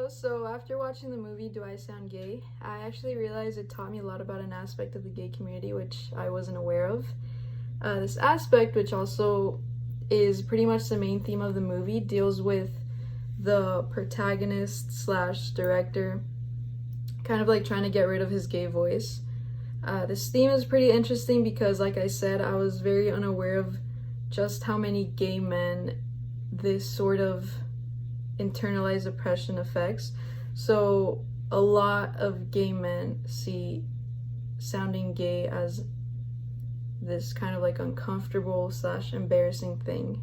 So after watching the movie Do I Sound Gay, I actually realized it taught me a lot about an aspect of the gay community which I wasn't aware of. This aspect, which also is pretty much the main theme of the movie, deals with the protagonist slash director kind of like trying to get rid of his gay voice. This theme is pretty interesting because, like I said, I was very unaware of just how many gay men this sort of internalized oppression affects. So a lot of gay men see sounding gay as this kind of like uncomfortable slash embarrassing thing.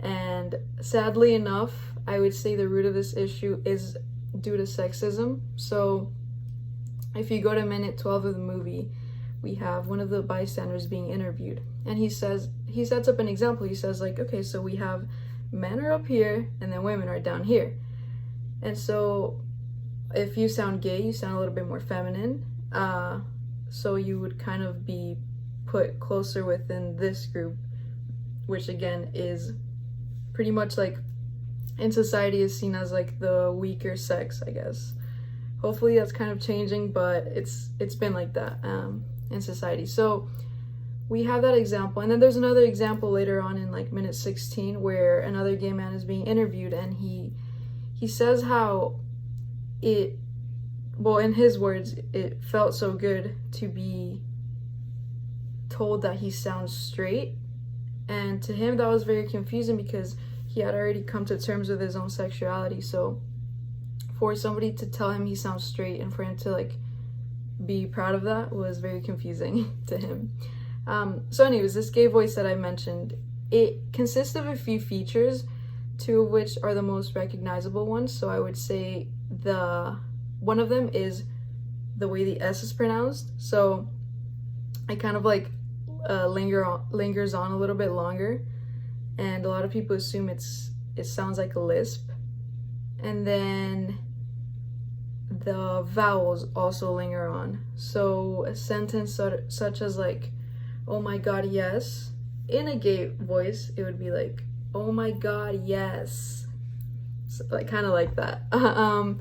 And sadly enough, I would say the root of this issue is due to sexism. So if you go to minute 12 of the movie, we have one of the bystanders being interviewed, and he sets up an example. He says, like, okay, so we have men are up here and then women are down here. And so if you sound gay, you sound a little bit more feminine. So you would kind of be put closer within this group, which again is pretty much like in society is seen as like the weaker sex, I guess. Hopefully that's kind of changing, but it's been like that in society. So we have that example, and then there's another example later on in like minute 16 where another gay man is being interviewed, and he says how in his words, it felt so good to be told that he sounds straight. And to him that was very confusing because he had already come to terms with his own sexuality. So for somebody to tell him he sounds straight and for him to like be proud of that was very confusing to him. So anyways, this gay voice that I mentioned, it consists of a few features, two of which are the most recognizable ones. So I would say one of them is the way the S is pronounced. So it kind of like lingers on a little bit longer, and a lot of people assume it sounds like a lisp. And then the vowels also linger on. So a sentence such as like, oh my god, yes. In a gay voice, it would be like, oh my god, yes. So, like kind of like that. And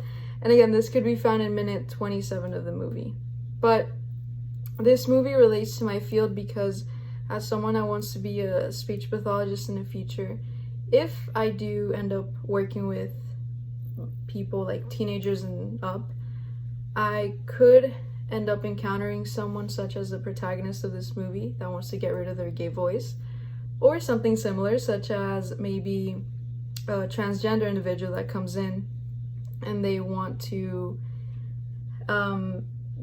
again, this could be found in minute 27 of the movie. But this movie relates to my field because as someone that wants to be a speech pathologist in the future, if I do end up working with people like teenagers and up, I could end up encountering someone such as the protagonist of this movie that wants to get rid of their gay voice, or something similar such as maybe a transgender individual that comes in and they want to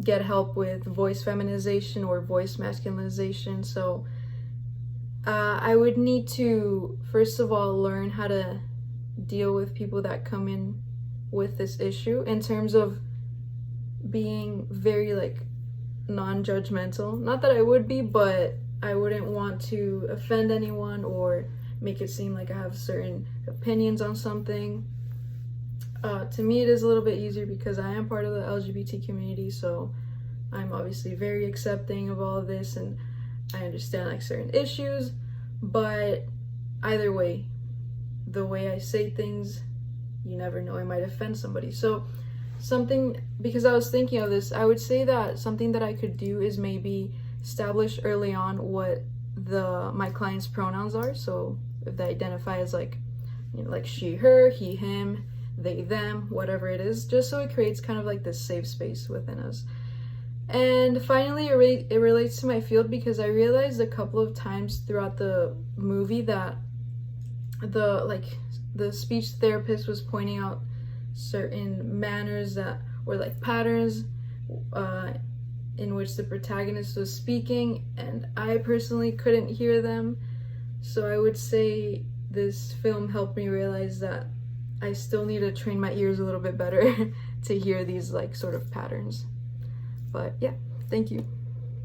get help with voice feminization or voice masculinization. So I would need to first of all learn how to deal with people that come in with this issue in terms of being very like non-judgmental. Not that I would be, but I wouldn't want to offend anyone or make it seem like I have certain opinions on something. To me it is a little bit easier because I am part of the LGBT community, so I'm obviously very accepting of all of this and I understand like certain issues, but either way, the way I say things, you never know, I might offend somebody. So because I was thinking of this, I would say that something that I could do is maybe establish early on what my client's pronouns are. So if they identify as like, you know, like she, her, he, him, they, them, whatever it is, just so it creates kind of like this safe space within us. And finally, it relates to my field because I realized a couple of times throughout the movie that the speech therapist was pointing out certain manners that were like patterns in which the protagonist was speaking, and I personally couldn't hear them. So I would say this film helped me realize that I still need to train my ears a little bit better to hear these like sort of patterns. But yeah, thank you.